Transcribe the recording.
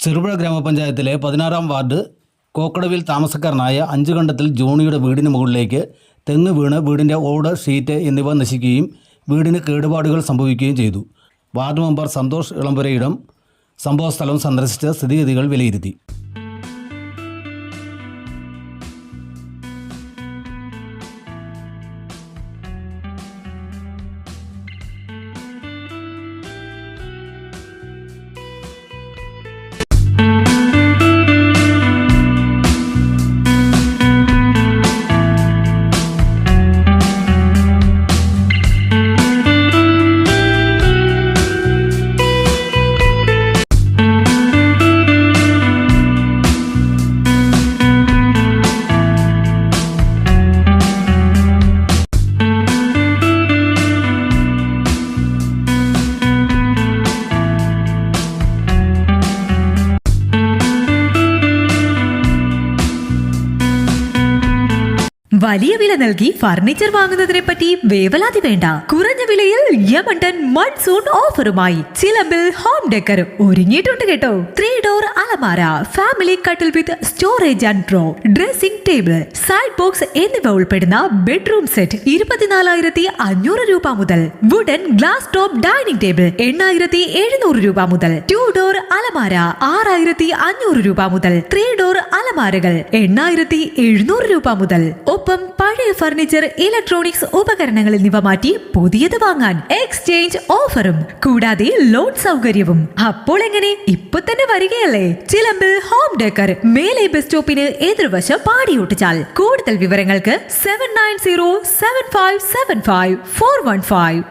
ചെറുപുഴ ഗ്രാമപഞ്ചായത്തിലെ 16-ാം വാർഡ് കോക്കടവിൽ താമസക്കാരനായ അഞ്ചുകണ്ടത്തിൽ ജോണിയുടെ വീടിന് മുകളിലേക്ക് തെങ്ങ് വീണ് വീടിൻ്റെ ഓട്, ഷീറ്റ് എന്നിവ നശിക്കുകയും വീടിന് കേടുപാടുകൾ സംഭവിക്കുകയും ചെയ്തു. വാർഡ് മെമ്പർ സന്തോഷ് ഇളംപുരയിടം സംഭവസ്ഥലം സന്ദർശിച്ച് സ്ഥിതിഗതികൾ വിലയിരുത്തി. വലിയ വില നൽകി ഫർണിച്ചർ വാങ്ങുന്നതിനെ പറ്റി വേവലാതി വേണ്ട. കുറഞ്ഞ വിലയിൽ യമണ്ടൻ മൺസൂൺ ഓഫറുമായി ചിലമ്പിൽ ഹോം ഡെക്കർ ഒരുങ്ങിയിട്ടുണ്ട് കേട്ടോ. 3 ഡോർ അലമാര, ഫാമിലി കട്ടിൽ with storage and drawer, dressing table, side box എന്നിവ ഉൾപ്പെടുന്ന ബെഡ്റൂം സെറ്റ് 24,500 രൂപ മുതൽ. Wooden glass top dining table 8,700 രൂപ മുതൽ. 2 ഡോർ അലമാര 6,500 രൂപ മുതൽ. 3 ഡോർ അലമാരകൾ 8,700 രൂപ മുതൽ. ഒപ്പം പഴയ ഫർണിച്ചർ, ഇലക്ട്രോണിക്സ് ഉപകരണങ്ങൾ എന്നിവ മാറ്റി പുതിയത് വാങ്ങാൻ എക്സ്ചേഞ്ച് ഓഫറും കൂടാതെ ലോൺ സൗകര്യവും. അപ്പോൾ എങ്ങനെ, ഇപ്പൊ തന്നെ വരികയല്ലേ? ചിലമ്പിൽ ഹോം ഡെക്കർ, മേലെ ബസ് സ്റ്റോപ്പിന് എതിർവശം പാടിയൊട്ടിച്ചാൽ. കൂടുതൽ വിവരങ്ങൾക്ക് 7907575415.